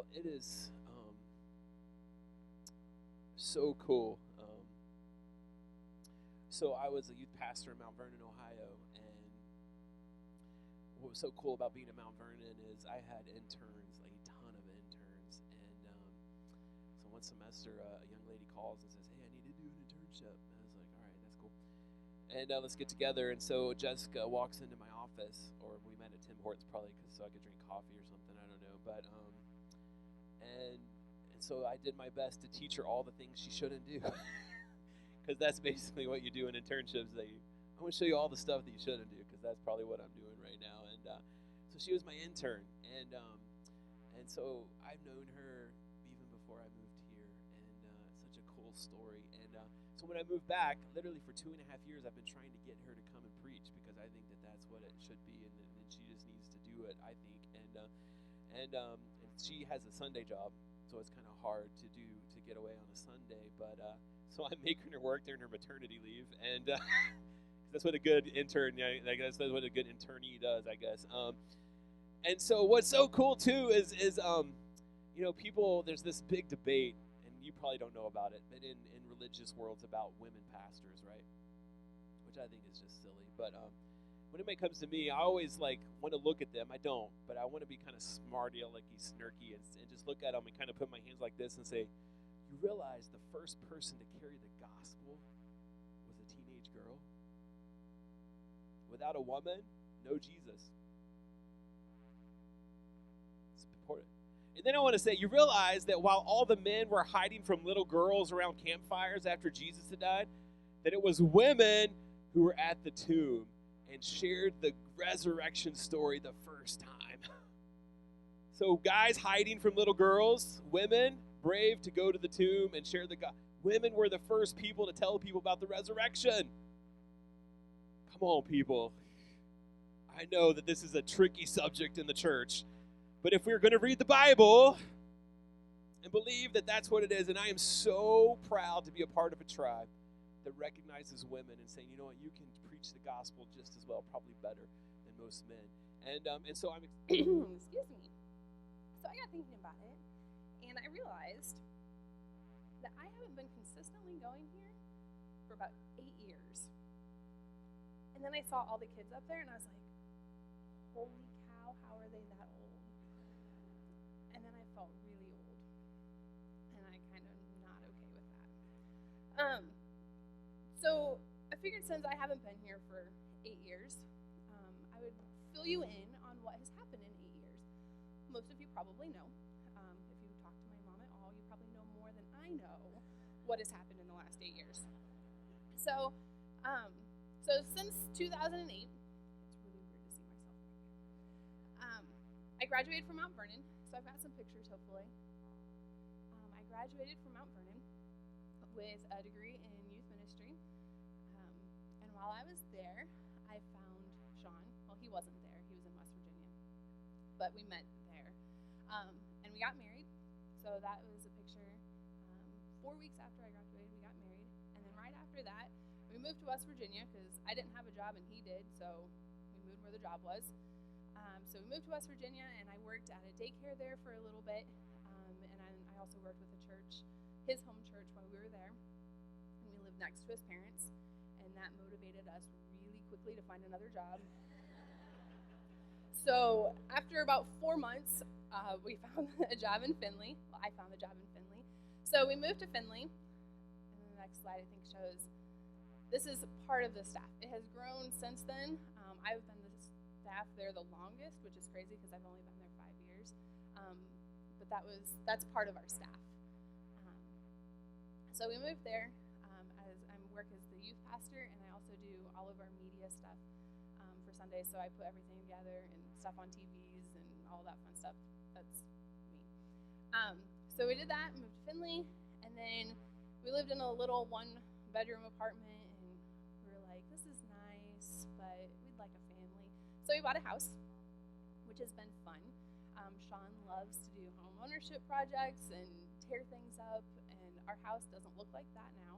Well, it is so cool. So I was a youth pastor in Mount Vernon, Ohio, and what was so cool about being in Mount Vernon is I had interns, like a ton of interns, and so one semester a young lady calls and says, "Hey, I need to do an internship." And I was like, "All right, that's cool." And let's get together. And so Jessica walks into my office, or we met at Tim Hortons probably so I could drink coffee or something. I don't know, but and so I did my best to teach her all the things she shouldn't do, because that's basically what you do in internships. I want to show you all the stuff that you shouldn't do, because that's probably what I'm doing right now. And so she was my intern, and so I've known her even before I moved here, and such a cool story. And so when I moved back, literally for 2.5 years, I've been trying to get her to come and preach, because I think that that's what it should be, and she just needs to do it, I think. And she has a Sunday job, so it's kind of hard to get away on a Sunday. But so I'm making her work during her maternity leave, and that's what a good intern, I guess that's what a good internee does, I guess. And so what's so cool too is people. There's this big debate, and you probably don't know about it, but in religious worlds about women pastors, right? Which I think is just silly. But when it comes to me, I always want to look at them. I don't, but I want to be kind of smarty, snarky, and just look at them and kind of put my hands like this and say, "You realize the first person to carry the gospel was a teenage girl? Without a woman, no Jesus." It's important. And then I want to say, you realize that while all the men were hiding from little girls around campfires after Jesus had died, that it was women who were at the tomb and shared the resurrection story the first time. So guys hiding from little girls, women brave to go to the tomb and share the gospel. Women were the first people to tell people about the resurrection. Come on, people. I know that this is a tricky subject in the church, but if we're going to read the Bible and believe that that's what it is, and I am so proud to be a part of a tribe that recognizes women and saying, you know what, you can preach the gospel just as well, probably better than most men. And so I'm excuse me. So I got thinking about it, and I realized that I haven't been consistently going here for about 8 years. And then I saw all the kids up there, and I was like, holy cow, how are they that old? And then I felt really old, and I kind of not okay with that. So I figured since I haven't been here for 8 years, I would fill you in on what has happened in 8 years. Most of you probably know. If you talk to my mom at all, you probably know more than I know what has happened in the last 8 years. So since 2008, it's really weird to see myself right here. I graduated from Mount Vernon, so I've got some pictures, hopefully. I graduated from Mount Vernon with a degree in youth ministry. And while I was there, I found Sean. Well, he wasn't there. He was in West Virginia. But we met there. And we got married. So that was a picture. 4 weeks after I graduated, we got married. And then right after that, we moved to West Virginia because I didn't have a job and he did. So we moved where the job was. So we moved to West Virginia, and I worked at a daycare there for a little bit. And I also worked with a church, his home church, while we were there. And we lived next to his parents. And that motivated us really quickly to find another job. So after about 4 months, we found a job in Findlay. Well, I found a job in Findlay. So we moved to Findlay. And the next slide, I think, shows this is part of the staff. It has grown since then. I've been the staff there the longest, which is crazy because I've only been there 5 years. But that's part of our staff. So we moved there. As I work as the youth pastor, and I also do all of our media stuff for Sunday. So I put everything together and stuff on TVs and all that fun stuff. That's me. So we did that, moved to Findlay, and then we lived in a little 1-bedroom apartment, and we were like, this is nice, but we'd like a family. So we bought a house, which has been fun. Sean loves to do home ownership projects and tear things up, and our house doesn't look like that now.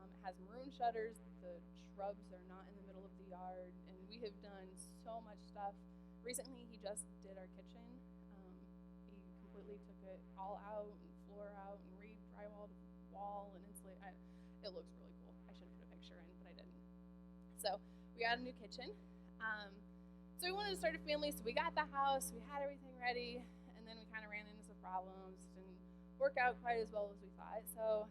It has maroon shutters. The shrubs are not in the middle of the yard, and we have done so much stuff. Recently, he just did our kitchen. He completely took it all out and floor out and re-drywalled wall and insulate. It looks really cool. I should have put a picture in, but I didn't. So we got a new kitchen. So we wanted to start a family, so we got the house, we had everything ready, and then we kind of ran into some problems. Didn't work out quite as well as we thought. So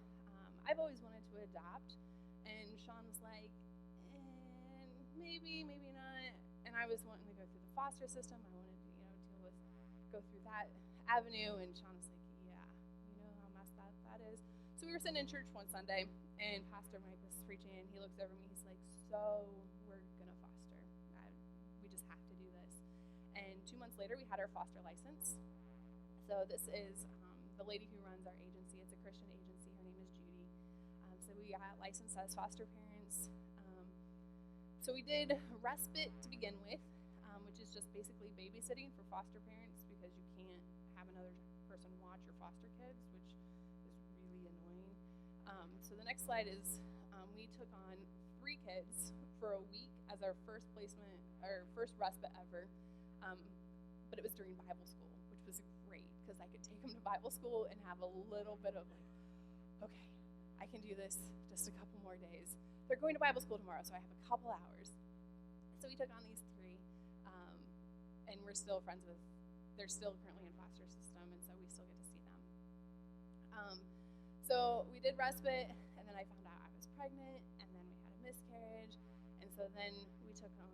I've always wanted to adopt, and Sean was like, maybe not. And I was wanting to go through the foster system. I wanted to, go through that avenue, and Sean was like, yeah, you know how messed up that is. So we were sitting in church one Sunday, and Pastor Mike was preaching, and he looks over me, he's like, so we're gonna foster. We just have to do this. And 2 months later, we had our foster license. So this is the lady who runs our agency. It's a Christian agency. Her name is Judy. So we got licensed as foster parents. So we did respite to begin with, which is just basically babysitting for foster parents because you can't have another person watch your foster kids, which is really annoying. So the next slide is we took on 3 kids for a week as our first placement, our first respite ever. But it was during Bible school, which was great because I could take them to Bible school and have a little bit of like, okay, I can do this just a couple more days. They're going to Bible school tomorrow, so I have a couple hours. So we took on these 3, and we're still friends with, they're still currently in foster system, and so we still get to see them. So we did respite, and then I found out I was pregnant, and then we had a miscarriage, and so then we took on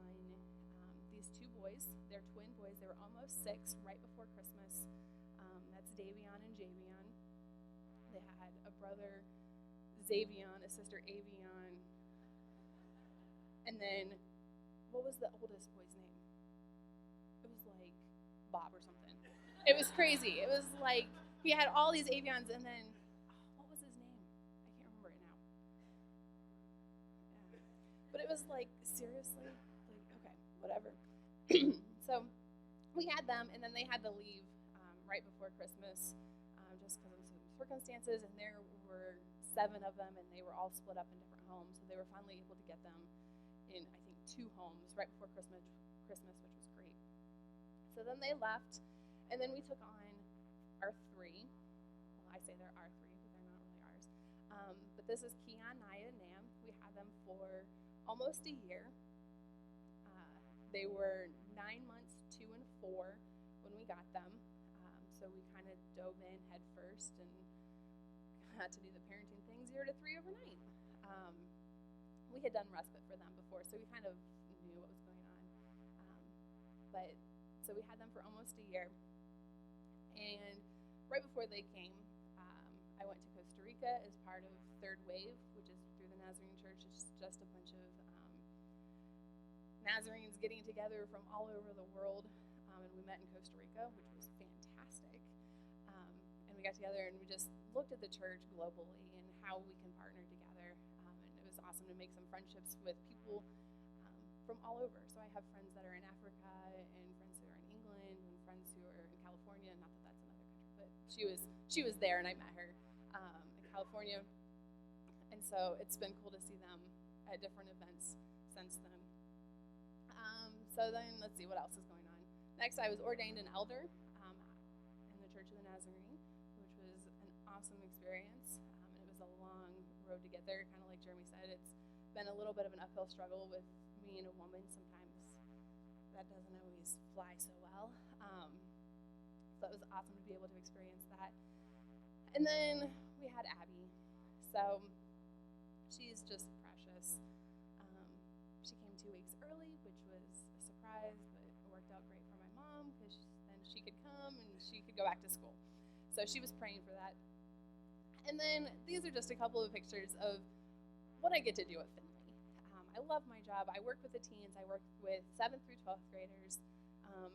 these 2 boys. They're twin boys. They were almost 6 right before Christmas. That's Davion and Javion. They had a brother, Xavion, a sister, Avion. And then, what was the oldest boy's name? It was like Bob or something. It was crazy. It was like, he had all these Avions, and then, what was his name? I can't remember it now. Yeah. But it was like, seriously? Like, okay, whatever. So we had them, and then they had to leave right before Christmas just because of some circumstances, and there were 7 of them, and they were all split up in different homes, so they were finally able to get them in, I think, 2 homes right before Christmas, which was great. So then they left, and then we took on our 3. Well, I say they're our 3, but they're not really ours. But this is Keon, Naya, and Nam. We had them for almost a year. They were 9 months, 2 and 4 when we got them. So we kind of dove in head first and had to do the parenting thing 0 to 3 overnight. We had done respite for them before, so we kind of knew what was going on. So we had them for almost a year. And right before they came, I went to Costa Rica as part of Third Wave, which is through the Nazarene Church. It's just a bunch of Nazarenes getting together from all over the world, and we met in Costa Rica, which was fantastic. And we got together and we just looked at the church globally and how we can partner together. And it was awesome to make some friendships with people from all over. So I have friends that are in Africa, and friends who are in England, and friends who are in California. Not that that's another country, but she was there, and I met her in California. And so it's been cool to see them at different events since then. So then, let's see what else is going on. Next, I was ordained an elder in the Church of the Nazarene, which was an awesome experience. And it was a long road to get there. Kind of like Jeremy said, it's been a little bit of an uphill struggle with being a woman. Sometimes that doesn't always fly so well. So it was awesome to be able to experience that. And then we had Abby. So she's just precious. She came 2 weeks early, which was a surprise, but it worked out great for my mom because then she could come and she could go back to school. So she was praying for that. And then these are just a couple of pictures of what I get to do at Finley. I love my job. I work with the teens. I work with 7th through 12th graders,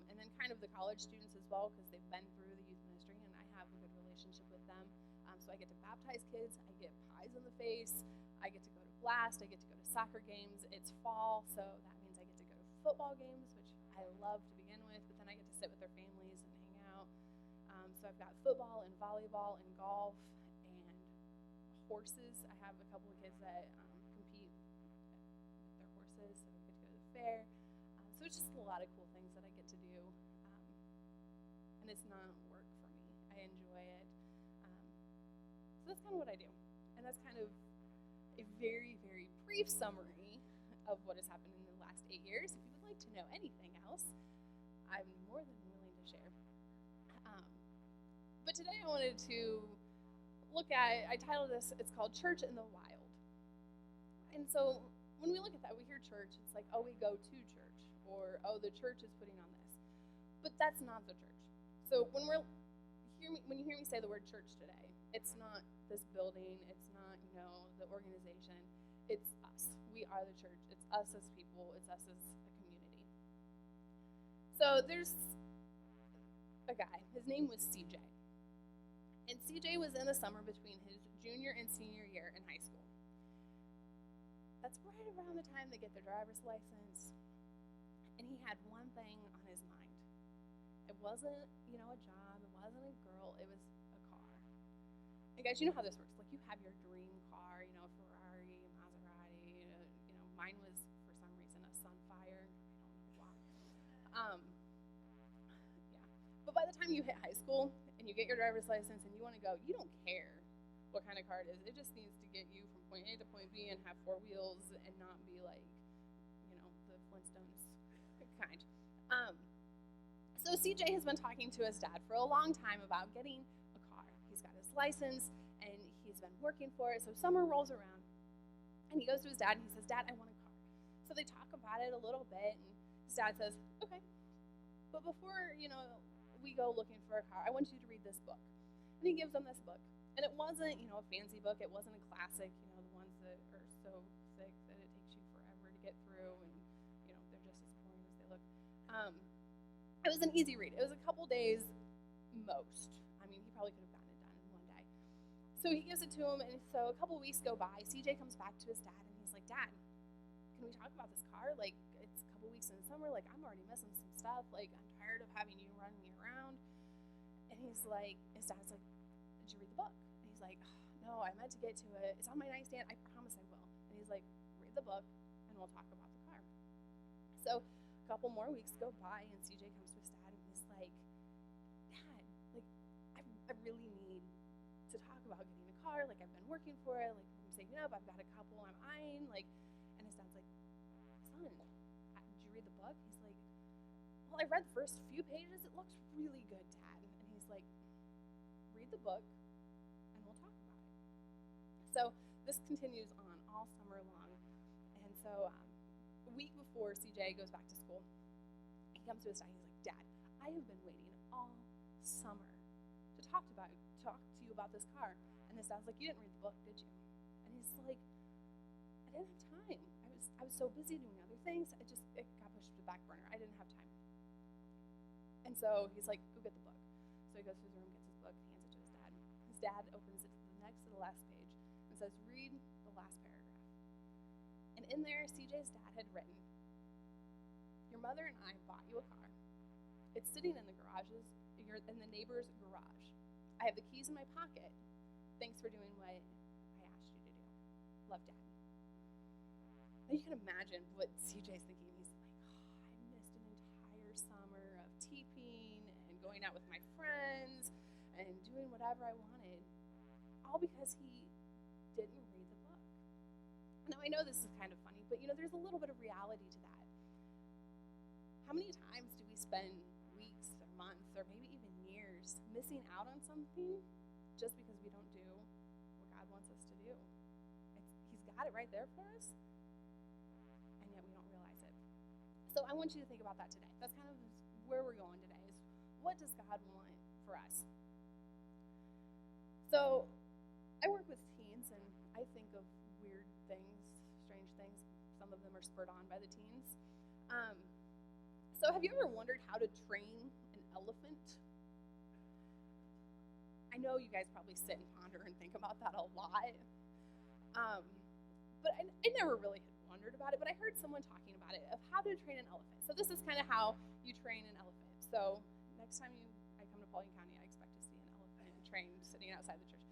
and then kind of the college students as well because they've been through the youth ministry, and I have a good relationship with them. So I get to baptize kids. I get pies in the face. I get to go to Blast. I get to go to soccer games. It's fall, so that means I get to go to football games, which I love to begin with, but then I get to sit with their families and hang out. So I've got football and volleyball and golf and horses. I have a couple of kids that compete with their horses, so we get to go to the fair. So it's just a lot of cool things that I get to do. And it's not work for me. I I enjoy it. So that's kind of what I do. And that's kind of a very, very brief summary of what has happened in the last 8 years. If you would like to know anything else, I'm more than willing to share. But today I wanted to I titled this, it's called Church in the Wild. And so when we look at that, we hear church, it's like, oh, we go to church, or, oh, the church is putting on this. But that's not the church. So when you hear me say the word church today, it's not this building, it's not, the organization, it's us. We are the church. It's us as people, it's us as a community. So there's a guy, his name was CJ. And CJ was in the summer between his junior and senior year in high school. That's right around the time they get their driver's license. And he had one thing on his mind. It wasn't, a job. It wasn't a girl. It was a car. And guys, you know how this works. Like, you have your dream car, Ferrari, Maserati. Mine was, for some reason, a Sunfire. I don't know why. Yeah. But by the time you hit high school and you get your driver's license and you want to go, you don't care what kind of car it is. It just needs to get you from point A to point B and have 4 wheels and not be like, the Flintstones kind. So CJ has been talking to his dad for a long time about getting a car. He's got his license and he's been working for it. So summer rolls around and he goes to his dad and he says, Dad, I want a car. So they talk about it a little bit and his dad says, okay, but before, we go looking for a car, I want you to read this book. And he gives them this book. And it wasn't, a fancy book. It wasn't a classic, the ones that are so thick that it takes you forever to get through and, they're just as boring as they look. It was an easy read. It was a couple days most. I mean, he probably could have gotten it done in one day. So he gives it to him, and so a couple weeks go by. CJ comes back to his dad, and he's like, Dad, can we talk about this car? Like, it's a couple weeks in the summer. Like, I'm already missing some stuff. Like, I'm tired of having you run me around. And his dad's like, did you read the book? And he's like, oh, no, I meant to get to it. It's on my nightstand. I promise I will. And he's like, read the book, and we'll talk about the car. So a couple more weeks go by, and CJ comes to his dad, and he's like, Dad, like, I really need to talk about getting a car. Like, I've been working for it. Like, I'm saving up. I've got a couple I'm eyeing. Like, and his dad's like, Son, did you read the book? He's like, well, I read the first few pages. It looks really good, Dad. And he's like, read the book, and we'll talk about it. So this continues on all summer long. And so a week before CJ goes back to school, he comes to his dad. He's like, Dad, I have been waiting all summer to talk to you about this car. And his dad's like, you didn't read the book, did you? And he's like, I didn't have time. I was so busy doing other things. It got pushed to the back burner. I didn't have time. And so he's like, go get the book. So he goes to his room, gets his book, hands it to his dad. His dad opens it to the next to the last page and says, read the last paragraph. And in there, CJ's dad had written, your mother and I bought you a car. It's sitting in the neighbor's garage. I have the keys in my pocket. Thanks for doing what I asked you to do. Love, Dad. Now you can imagine what CJ's thinking. He's like, I missed an entire summer of teeping and going out with my friends and doing whatever I wanted, all because he didn't read the book. Now I know this is kind of funny, but there's a little bit of reality to that. How many times do we spend weeks or months or maybe even years missing out on something just because we don't do what God wants us to do? He's got it right there for us, and yet we don't realize it. So I want you to think about that today. That's kind of where we're going today, is what does God want for us? So I work with teens, and I think of weird things, strange things. Some of them are spurred on by the teens. So have you ever wondered how to train an elephant? I know you guys probably sit and ponder and think about that a lot. But I never really had wondered about it, but I heard someone talking about it, of how to train an elephant. So this is kind of how you train an elephant. So next time I come to Paulding County, I expect to see an elephant trained sitting outside the church.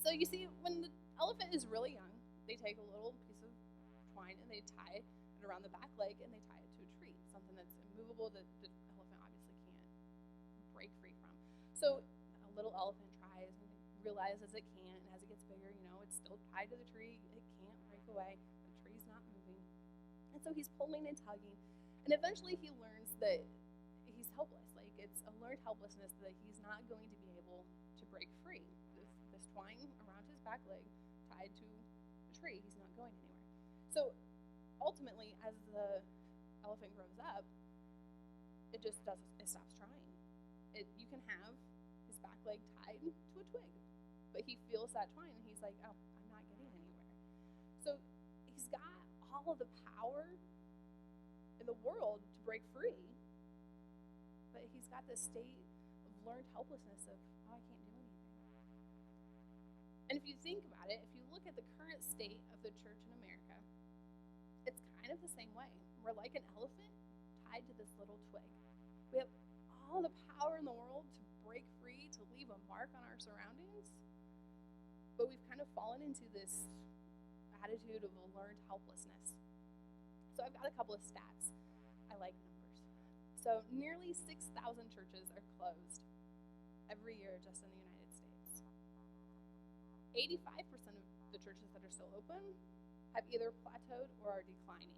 So you see, when the elephant is really young, they take a little piece of twine and they tie it around the back leg and they tie it to a tree, something that's immovable that the elephant obviously can't break free from. So So a little elephant tries and realizes it can't, and as it gets bigger, it's still tied to the tree. It can't break away. The tree's not moving. And so he's pulling and tugging. And eventually he learns that he's helpless. Like, it's a learned helplessness that he's not going to be able to break free. This twine around his back leg tied to the tree, he's not going anywhere. So ultimately, as the elephant grows up, it stops trying. You can have his back leg tied to a twig, but he feels that twine and he's like, oh, I'm not getting anywhere. So he's got all of the power in the world to break free, but he's got this state of learned helplessness of, oh, I can't do anything. And if you think about it, if you look at the current state of the church in America, it's kind of the same way. We're like an elephant tied to this little twig. We have all the power in the world to break free, to leave a mark on our surroundings, but we've kind of fallen into this attitude of a learned helplessness. So I've got a couple of stats. I like numbers. So nearly 6,000 churches are closed every year just in the United States. 85% of the churches that are still open have either plateaued or are declining.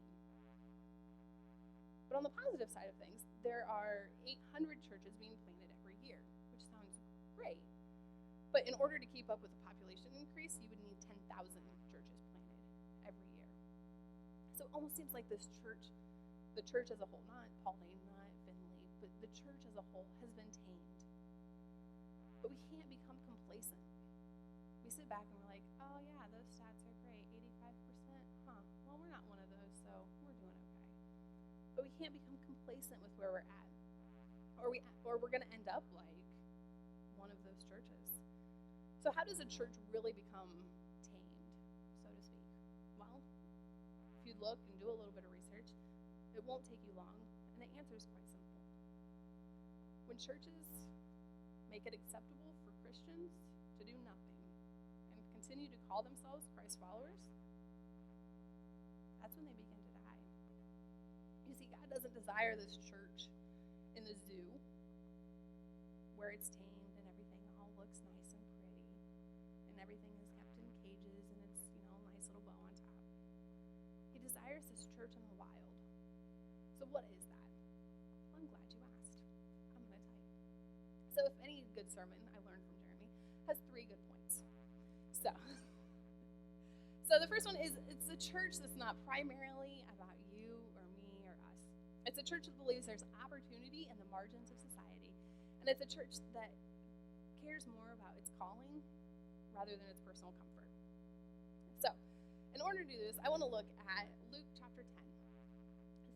But on the positive side of things, there are 800 churches being planted every year, which sounds great. But in order to keep up with the population increase, you would need 10,000 churches planted every year. So it almost seems like the church as a whole, not Paulding, not Finley, but the church as a whole has been tamed. But we can't become complacent. We sit back and we're like, oh yeah, those stats are great, 85%, well, we're not one of those, so we're doing okay. But we can't become complacent with where we're at, or we're going to end up like one of those churches. So how does a church really become tamed, so to speak? Well, if you look and do a little bit of research, it won't take you long, and the answer is quite simple. When churches make it acceptable for Christians to do nothing and continue to call themselves Christ followers, that's when they begin to die. You see, God doesn't desire this church in the zoo where it's tamed and everything all looks nice and pretty and everything is kept in cages and it's, a nice little bow on top. He desires this church in the wild. So what is that? Well, I'm glad you asked. I'm going to tell you. So if any good sermon I learned from Jeremy has 3 good points. So the first one is, it's a church that's not primarily about you or me or us. It's a church that believes there's opportunity in the margins of society. And it's a church that cares more about its calling rather than its personal comfort. So, in order to do this, I want to look at Luke chapter 10,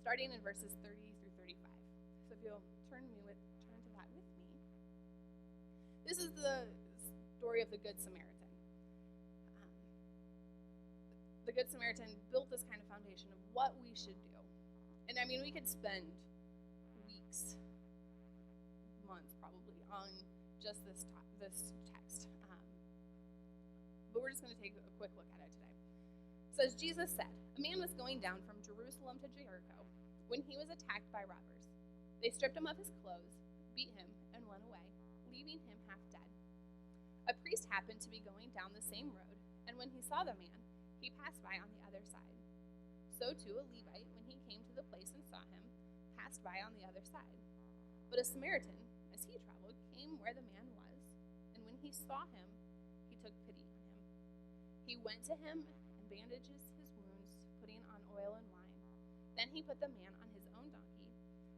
starting in verses 30 through 35. So if you'll turn to that with me. This is the story of the Good Samaritan. The Good Samaritan built this kind of foundation of what we should do. And I mean, we could spend weeks, months probably, on just this text. But we're just going to take a quick look at it today. It says, Jesus said, a man was going down from Jerusalem to Jericho when he was attacked by robbers. They stripped him of his clothes, beat him, and went away, leaving him half dead. A priest happened to be going down the same road, and when he saw the man, he passed by on the other side. So too a Levite, when he came to the place and saw him, passed by on the other side. But a Samaritan, as he traveled, came where the man was, and when he saw him, he took pity on him. He went to him and bandages his wounds, putting on oil and wine. Then he put the man on his own donkey,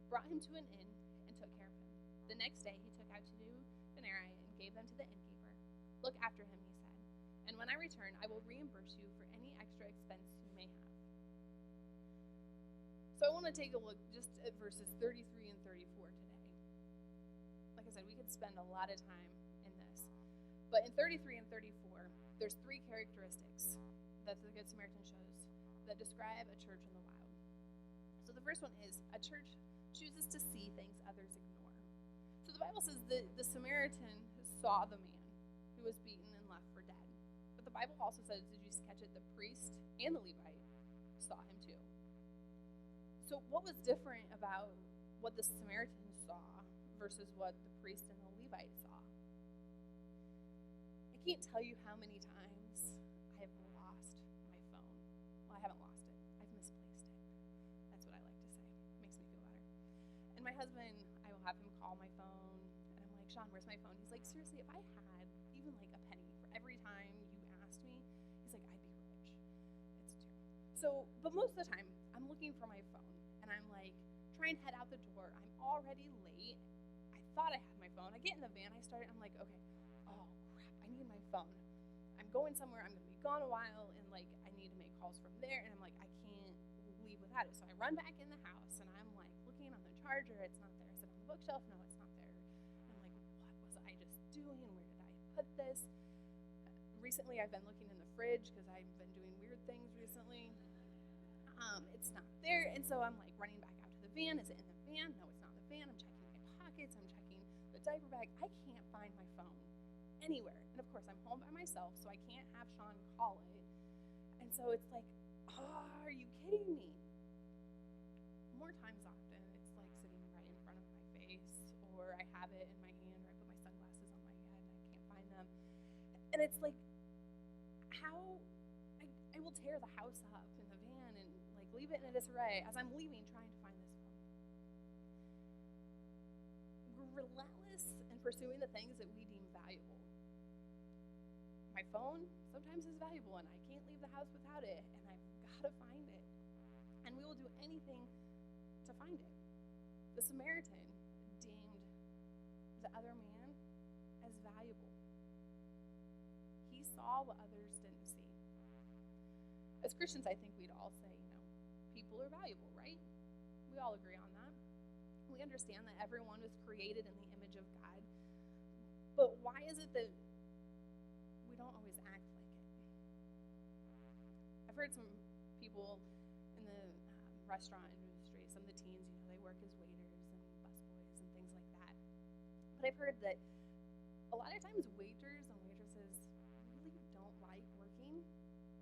brought him to an inn, and took care of him. The next day he took out 2 denarii and gave them to the innkeeper. Look after him, he said, and when I return, I will reimburse you for any extra expense you may have. So I want to take a look just at verses 33 and 34 today. Like I said, we could spend a lot of time in this. But in 33 and 34, there's 3 characteristics that the Good Samaritan shows that describe a church in the wild. So the first one is, a church chooses to see things others ignore. So the Bible says that the Samaritan saw the man who was beaten and left for dead. But the Bible also says, did you catch it, the priest and the Levite saw him too. So what was different about what the Samaritan saw versus what the priest and the Levite saw? can't tell you how many times I have lost my phone. Well, I haven't lost it. I've misplaced it. That's what I like to say. It makes me feel better. And my husband, I will have him call my phone, and I'm like, Sean, where's my phone? He's like, seriously, if I had even like a penny for every time you asked me, he's like, I'd be rich. It's true. So, but most of the time, I'm looking for my phone, and I'm like, trying to head out the door. I'm already late. I thought I had my phone. I get in the van. I'm like, okay, oh crap, I need my phone. I'm going somewhere. I'm going to be gone a while, and like I need to make calls from there. And I'm like, I can't leave without it. So I run back in the house, and I'm like looking on the charger. It's not there. Is it on the bookshelf? No, it's not there. And I'm like, what was I just doing? Where did I put this? Recently, I've been looking in the fridge because I've been doing weird things recently. It's not there, and so I'm like running back out to the van. Is it in the van? No, it's not in the van. I'm checking my pockets. I'm checking the diaper bag. I can't find my phone anywhere. And of course, I'm home by myself, so I can't have Sean call it. And so it's like, oh, are you kidding me? More times often, it's like sitting right in front of my face, or I have it in my hand, or I put my sunglasses on my head and I can't find them. And it's like, how I will tear the house up in the van and like leave it in a disarray as I'm leaving trying to find this phone. We're relentless in pursuing the things that we deem valuable. My phone sometimes is valuable, and I can't leave the house without it, and I've got to find it. And we will do anything to find it. The Samaritan deemed the other man as valuable. He saw what others didn't see. As Christians, I think we'd all say, people are valuable, right? We all agree on that. We understand that everyone was created in the image of God. But why is it that we don't always act like it? I've heard some people in the restaurant industry, some of the teens, they work as waiters and busboys and things like that. But I've heard that a lot of times waiters and waitresses really don't like working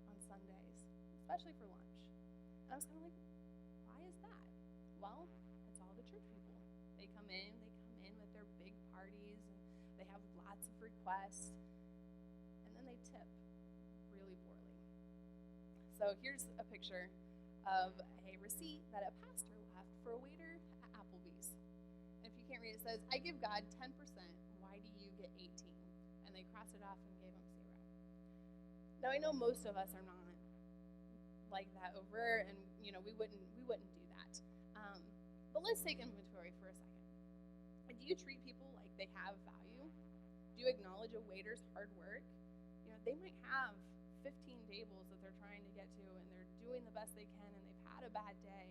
on Sundays, especially for lunch. And I was kind of like, why is that? Well, it's all the church people. They come in with their big parties, and they have lots of requests, and then they tip really poorly. So here's a picture of a receipt that a pastor left for a waiter at Applebee's. And if you can't read it, it says, I give God 10%, why do you get 18? And they crossed it off and gave him 0. Now I know most of us are not like that over, and we wouldn't do that. But let's take inventory for a second. Do you treat people like they have value? Do you acknowledge a waiter's hard work? They might have 15 tables that they're trying to get to, and they're doing the best they can, and they've had a bad day,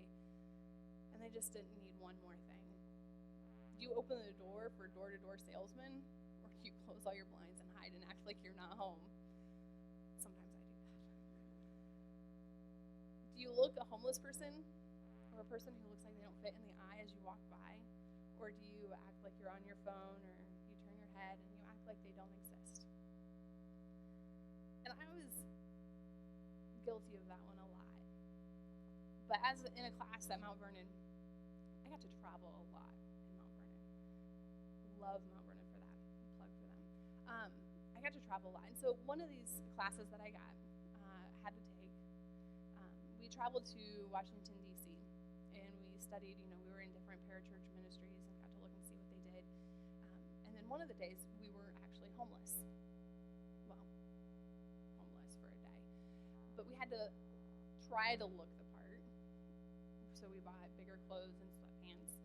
and they just didn't need one more thing. Do you open the door for door-to-door salesmen, or do you close all your blinds and hide and act like you're not home? Sometimes I do that. Do you look a homeless person or a person who looks like they don't fit in the eye as you walk by? Or do you act like you're on your phone, or you turn your head and you act like they don't exist? And I was guilty of that one a lot. But as in a class at Mount Vernon, I got to travel a lot in Mount Vernon. Love Mount Vernon for that. Plug for them. I got to travel a lot. And so one of these classes that I got had to take, we traveled to Washington, D.C., and we studied, we were in different parachurch ministries and got to look and see what they did. And then one of the days, we were actually homeless. Well, homeless for a day. But we had to try to look the part. So we bought bigger clothes and sweatpants.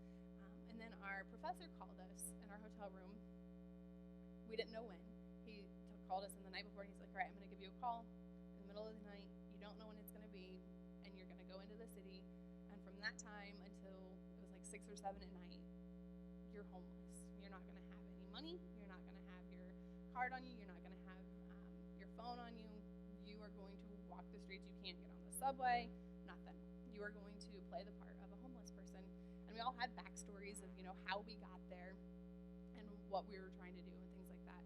And then our professor called us in our hotel room. We didn't know when. He called us in the night before, and he's like, all right, I'm going to give you a call in the middle of the night. You don't know when it's going to be, and you're going to go into the city. And from that time until it was like 6 or 7 at night, you're homeless. You're not going to have any money. You're not going to have your card on you. You're not going to have your phone on you. You are going to walk the streets. You can't get on the subway. Nothing. You are going to play the part of a homeless person. And we all had backstories of, how we got there and what we were trying to do and things like that.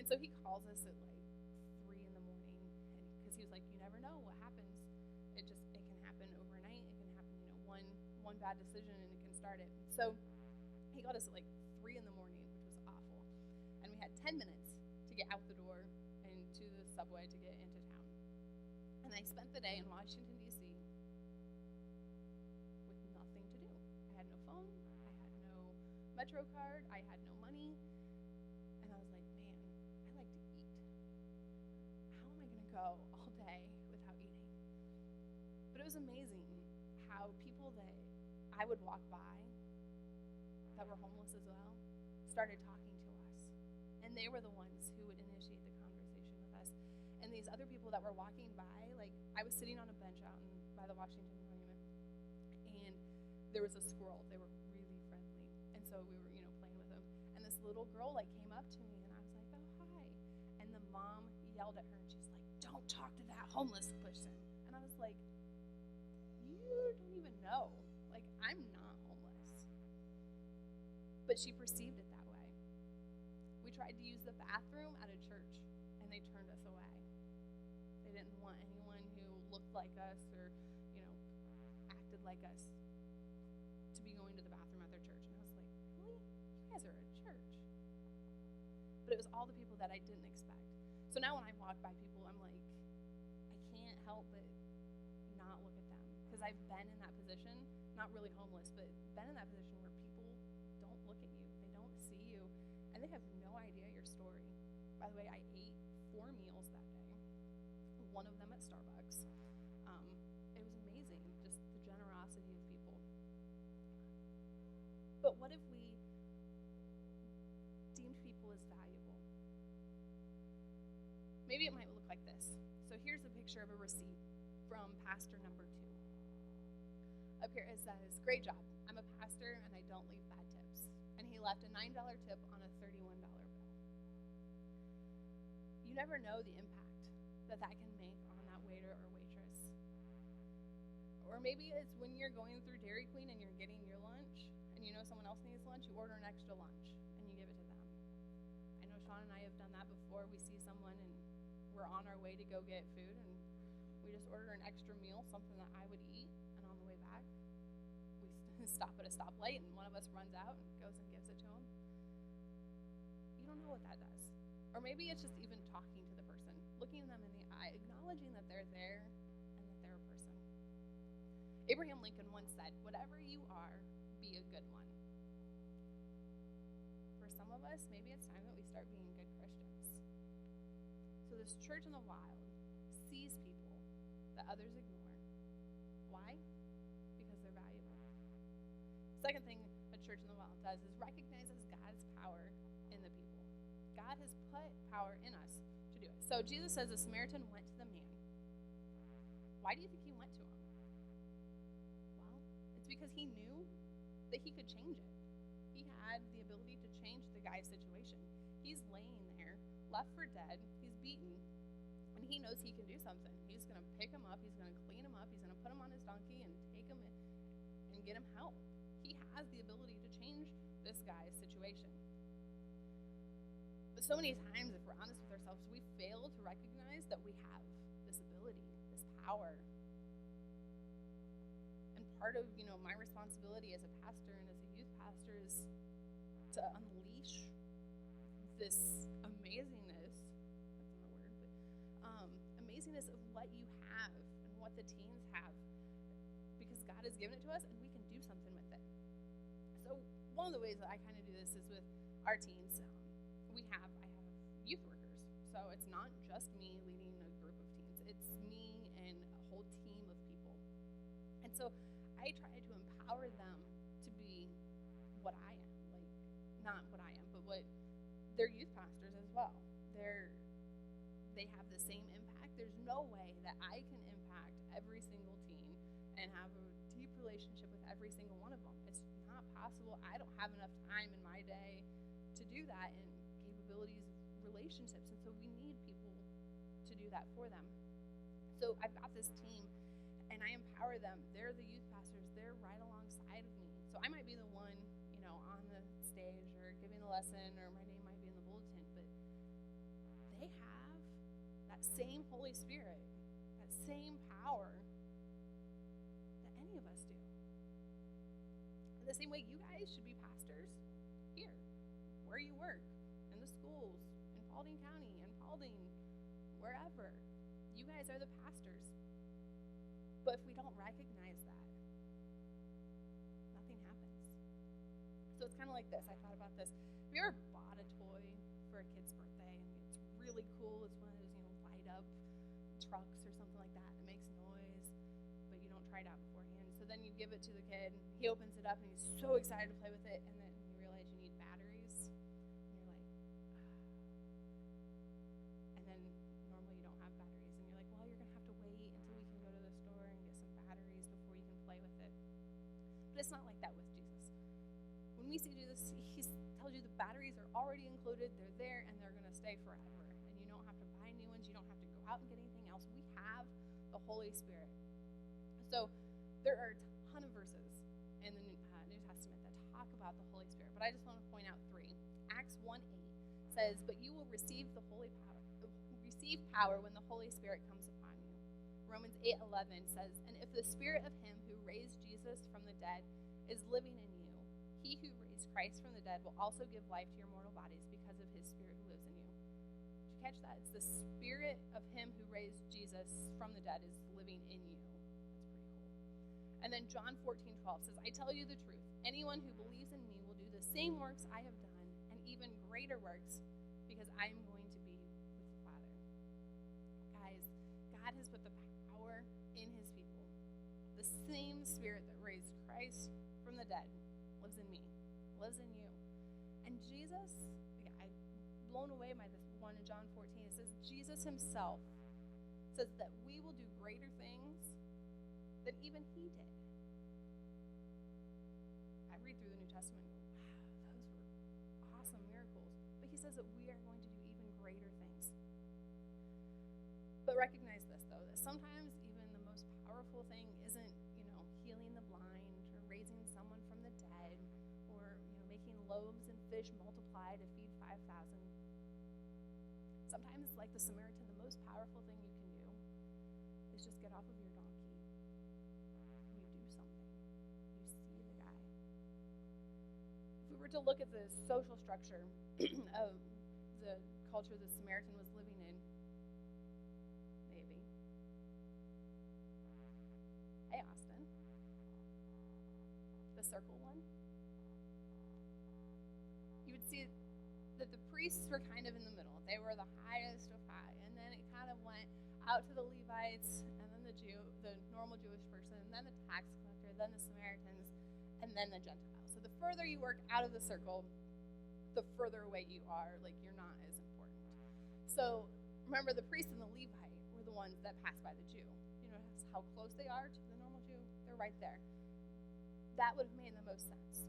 And so he calls us at like 3 in the morning, because he was like, you never know what happens. It can happen overnight. It can happen, one bad decision, and it can start it. So he got us at like 3 in the morning, which was awful. And we had 10 minutes to get out the door subway to get into town. And I spent the day in Washington, D.C. with nothing to do. I had no phone, I had no Metro card, I had no money, and I was like, man, I like to eat. How am I going to go all day without eating? But it was amazing how people that I would walk by that were homeless as well started talking to us. And they were the ones who would initiate the conversation with us. And these other people that were walking by, like, I was sitting on a bench out by the Washington Monument, and there was a squirrel. They were really friendly. And so we were, playing with them. And this little girl, came up to me, and I was like, oh, hi. And the mom yelled at her, and she's like, don't talk to that homeless person. And I was like, you don't even know. I'm not homeless. But she perceived it that way. We tried to use the bathroom at a church, and they turned us away. They didn't want anyone who looked like us or, acted like us to be going to the bathroom at their church. And I was like, really? You guys are a church. But it was all the people that I didn't expect. So now when I walk by people, I'm like, I can't help but not look at them. Because I've been in that position, not really homeless, but been in that position where people don't look at you. They don't see you. And they have no idea your story. By the way, I ate 4 meals that day, one of them at Starbucks. It was amazing, just the generosity of people. But what if we deemed people as valuable? Maybe it might look like this. So here's a picture of a receipt from pastor number 2. Up here it says, great job. I'm a pastor and I don't leave bad tips. And he left a $9 tip on a $31 bill. You never know the impact that can make on that waiter or waitress. Or maybe it's when you're going through Dairy Queen and you're getting your lunch and you know someone else needs lunch, you order an extra lunch and you give it to them. I know Sean and I have done that before. We see someone and we're on our way to go get food and we just order an extra meal, something that I would eat. Stop at a stoplight and one of us runs out and goes and gives it to him. You don't know what that does. Or maybe it's just even talking to the person, looking them in the eye, acknowledging that they're there and that they're a person. Abraham Lincoln once said, whatever you are, be a good one. For some of us, maybe it's time that we start being good Christians. So this church in the wild sees people that others ignore. Why? Because they're valuable. Second thing a church in the wild does is recognizes God's power in the people. God has put power in us to do it. So Jesus says the Samaritan went to the man. Why do you think he went to him? Well, it's because he knew that he could change it. He had the ability to change the guy's situation. He's laying there, left for dead, he's beaten, and he knows he can do something. He's going to pick him up, he's going to clean him up, he's going to put him on his donkey and take him in and get him help. He has the ability to change this guy's situation. But so many times, if we're honest with ourselves, we fail to recognize that we have this ability, this power. And part of, my responsibility as a pastor and as a youth pastor is to unleash this amazingness, that's not a word, but amazingness of what you have and what the teens have. Because God has given it to us and we can do something with it. So one of the ways that I kind of do this is with our teens. I have youth workers. So it's not just me leading a group of teens. It's me and a whole team of people. And so I try to empower them to be what I am. Not what I am, but what they're youth pastors as well. They have the same impact. There's no way that I can impact every single teen and have a deep relationship with every single one of them. It's not possible. I don't have enough time in my day to do that and capabilities, relationships. And so we need people to do that for them. So I've got this team and I empower them. They're the youth pastors. They're right alongside of me. So I might be the one, on the stage or giving the lesson or my name might be in the bulletin, but they have that same Holy Spirit, that same power that any of us do. In the same way, you guys should be pastors here, where you work, in the schools, in Paulding County, in Paulding, wherever. You guys are the pastors. But if we don't recognize that, nothing happens. So it's kind of like this. I thought about this. Have you ever bought a toy for a kid's birthday and it's really cool? It's one of those, light up trucks or something like that that makes noise, but you don't try it out beforehand. So then you give it to the kid, he opens it up and he's so excited to play with it, and then you realize you need batteries. And you're like, and then normally you don't have batteries, and you're like, well, you're gonna have to wait until we can go to the store and get some batteries before you can play with it. But it's not like that with Jesus. When we see Jesus, he tells you the batteries are already included, they're there, and they're gonna stay forever. And you don't have to buy new ones, you don't have to go out and get anything else. We have the Holy Spirit. So there are a ton of verses in the New Testament that talk about the Holy Spirit, but I just want to point out 3. Acts 1:8 says, "But you will receive power when the Holy Spirit comes upon you." Romans 8:11 says, "And if the Spirit of Him who raised Jesus from the dead is living in you, He who raised Christ from the dead will also give life to your mortal bodies because of His Spirit who lives in you." Did you catch that? It's the Spirit of Him who raised Jesus from the dead is living in you. And then John 14:12 says, "I tell you the truth, anyone who believes in me will do the same works I have done, and even greater works, because I am going to be with the Father." Guys, God has put the power in His people. The same Spirit that raised Christ from the dead lives in me, lives in you. And Jesus, I'm blown away by this one in John 14. It says, Jesus Himself says that we will do greater things than even He did. I read through the New Testament and go, wow, those were awesome miracles. But He says that we are going to do even greater things. But recognize this, though, that sometimes even the most powerful thing isn't, healing the blind or raising someone from the dead or, making loaves and fish multiply to feed 5,000. Sometimes, like the Samaritan, the most powerful thing you can do is just get off of your donkey. You do something. You see the guy. If we were to look at the social structure of the culture the Samaritan was living in, maybe. Hey, Austin. The circle one. You would see that the priests were kind of in the middle. They were the highest of high. And then it kind of went out to the Levites, and then the normal Jewish person, and then the tax collector, then the Samaritans, and then the Gentiles. So the further you work out of the circle, the further away you are, like you're not as important. So remember, the priest and the Levite were the ones that passed by the Jew. How close they are to the normal Jew? They're right there. That would have made the most sense.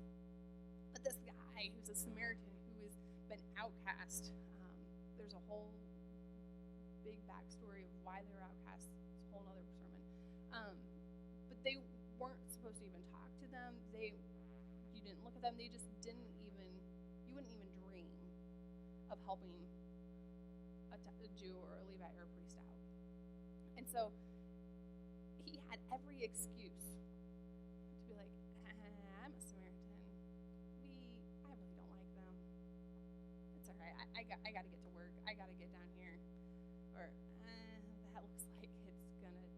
But this guy who's a Samaritan who has been outcast, there's a whole big backstory of why they were outcast. It's a whole other sermon. But they weren't supposed to even talk to them. You didn't look at them. They just you wouldn't even dream of helping a Jew or a Levite or a priest out. And so he had every excuse to be like, I'm a Samaritan. I really don't like them. It's all right. I got to get to work. I got to get down here. Or, that looks like it's going to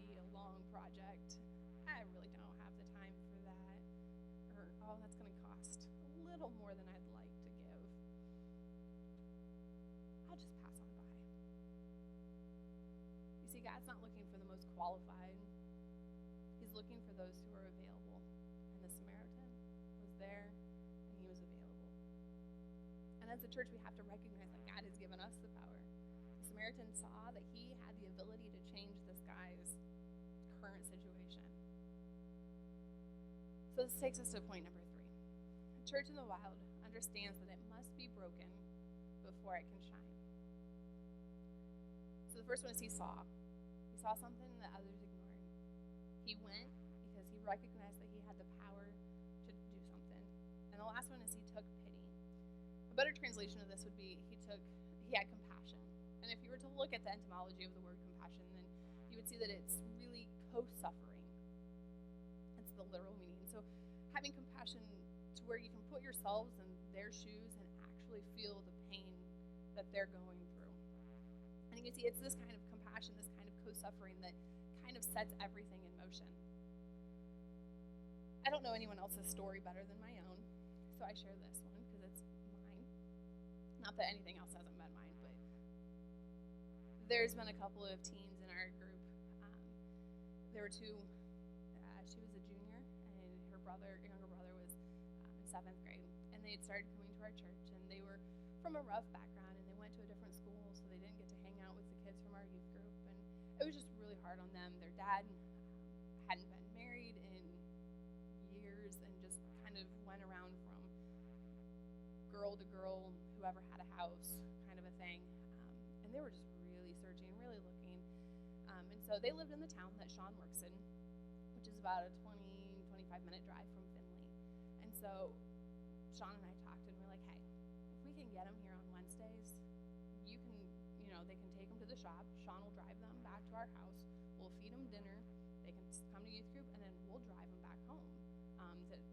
be a long project. I really don't have the time for that. Or, that's going to cost a little more than I'd like to give. I'll just pass on by. You see, God's not looking for the most qualified. He's looking for those who are available. And the Samaritan was there, and he was available. And as a church, we have to recognize that God has given us the power. The Samaritan saw that he had the ability to change this guy's current situation. So this takes us to point number 3. The church in the wild understands that it must be broken before it can shine. So the first one is he saw. He saw something that others ignored. He went because he recognized that he had the power to do something. And the last one is he took pity. A better translation of this would be he had compassion. And if you were to look at the etymology of the word compassion, then you would see that it's really co-suffering. That's the literal meaning. So having compassion to where you can put yourselves in their shoes and actually feel the pain that they're going through. And he And you see, it's this kind of compassion, this kind of co-suffering that kind of sets everything in motion. I don't know anyone else's story better than my own, so I share this one because it's mine. Not that anything else hasn't been mine, but there's been a couple of teens in our group. There were two. She was a junior, and her younger brother, was in 7th grade. And they had started coming to our church, and they were from a rough background, and they went to a different school, so they didn't get to hang out with the kids from our youth group. And it was just really hard on them. Their dad hadn't been married in years and just kind of went around from girl to girl, whoever had a house, kind of a thing. And they were just really searching, really looking. And so they lived in the town that Sean works in, which is about a 25-minute drive from Findlay. And so Sean and I talked, and we're like, hey, if we can get them here on Wednesdays, they can take them to the shop. Sean will drive them back to our house. We'll feed them dinner. They can come to youth group, and then we'll drive them back home.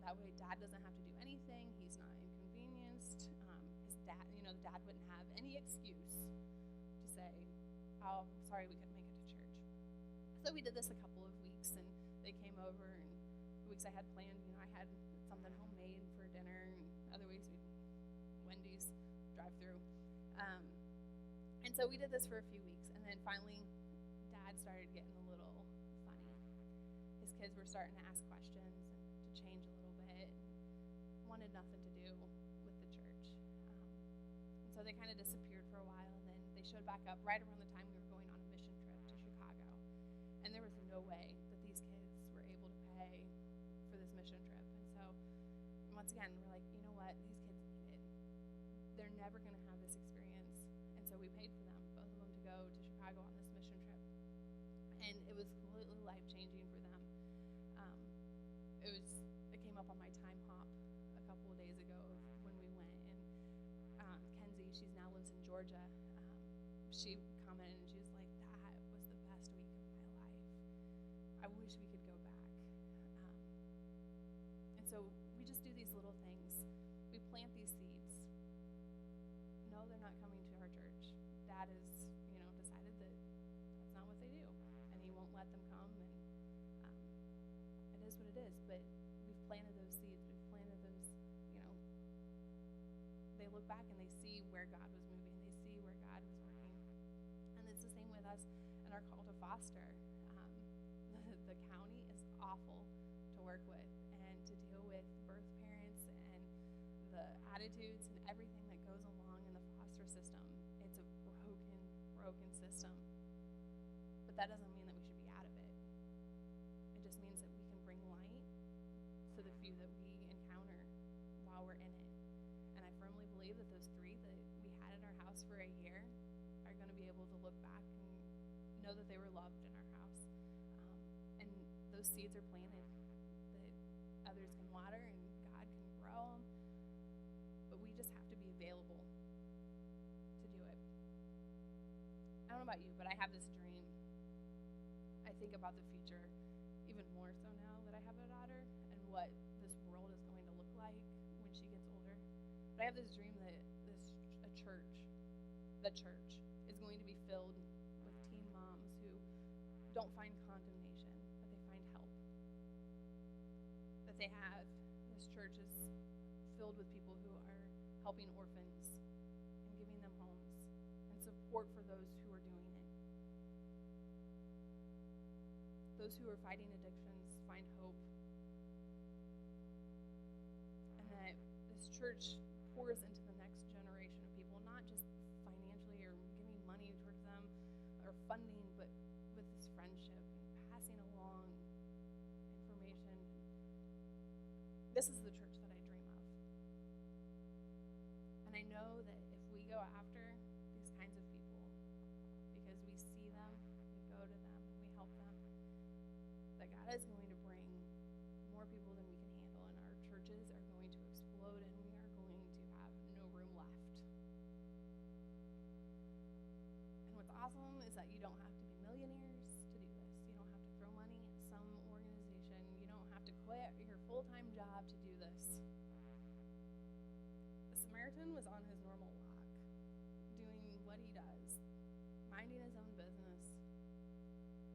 That way Dad doesn't have to do anything. He's not inconvenienced. His dad, the dad wouldn't have any excuse to say, oh, sorry, we couldn't make it to church. So we did this a couple of weeks, and they came over, and the weeks I had planned, I had something homemade for dinner, and other weeks Wendy's drive-through. And so we did this for a few weeks, and then finally Dad started getting a little funny. His kids were starting to ask questions and to change a little bit, and wanted nothing to do with the church. And so they kind of disappeared for a while, and then they showed back up right around the time we were going on a mission trip to Chicago. And there was no way that these kids were able to pay for this mission trip. And so, once again, we're like, you know what? These kids need it. They're never going to have this experience. And so we paid for them, both of them, to go to Chicago on this mission trip. And it was completely life-changing for them. It came up on my time hop a couple of days ago when we went. And Kenzie, she now lives in Georgia. She commented, and she was like, that was the best week of my life. I wish we could go back. And so we just do these little things. We plant these seeds. No, they're not coming to our church. Dad has, decided that that's not what they do, and he won't let them come, and it is what it is. But we've planted those seeds. We've planted those, they look back and they see where God was moving. They see where God was working. And it's the same with us in our call to foster. The county is awful to work with and to deal with birth parents and the attitudes and everything that goes along in the foster system. It's a broken system. But that doesn't mean that we should be out of it. It just means that we can bring light to the few that we encounter while we're in it. And I firmly believe that those 3 that we had in our house for a year are going to be able to look back and know that they were loved in our house. And those seeds are planted that others can water and God can grow them. But we just have to be available to do it. I don't know about you, but I have this dream. I think about the future even more so now that I have a daughter and what this world is going to look like when she gets older. But I have this dream that the church is going to be filled with teen moms who don't find condemnation, but they find help. That this church is filled with people who are helping orphans and giving them homes and support for those who are doing it. Those who are fighting addictions find hope. And that this church pours into the next generation of people, not just financially or giving money towards them or funding, but with this friendship and passing along information. This is the church that I dream of. And I know that if we go after these kinds of people, because we see them, we go to them, and we help them, that God is going to bring more people than we can handle, and our churches are going to explode, and we are going to have no room left. And what's awesome is that you don't have to be millionaires to do this. You don't have to throw money at some organization. You don't have to quit your full-time job to do this. The Samaritan was on his normal walk, doing what he does, minding his own business.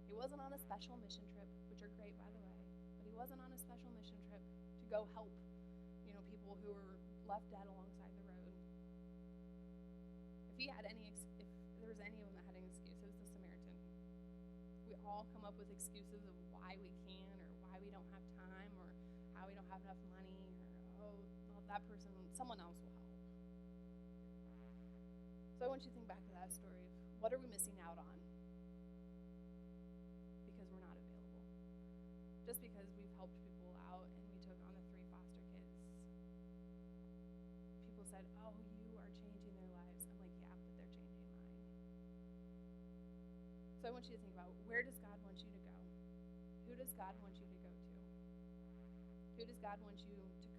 He wasn't on a special mission trip, which are great, by the way, but he wasn't on a special mission trip to go help, people who were left dead alongside the road. If there was any of them that had an excuse, it was the Samaritan. We all come up with excuses of why we can't, or why we don't have time, or how we don't have enough money, or that person, someone else will help. So I want you to think back to that story of what are we missing out on because we're not available. Just because we've helped people out and we took on the 3 foster kids, people said, oh, you are changing their lives. I'm like, yeah, but they're changing mine. So I want you to think about, where does God want you to go? Who does God want you to go to? Who does God want you to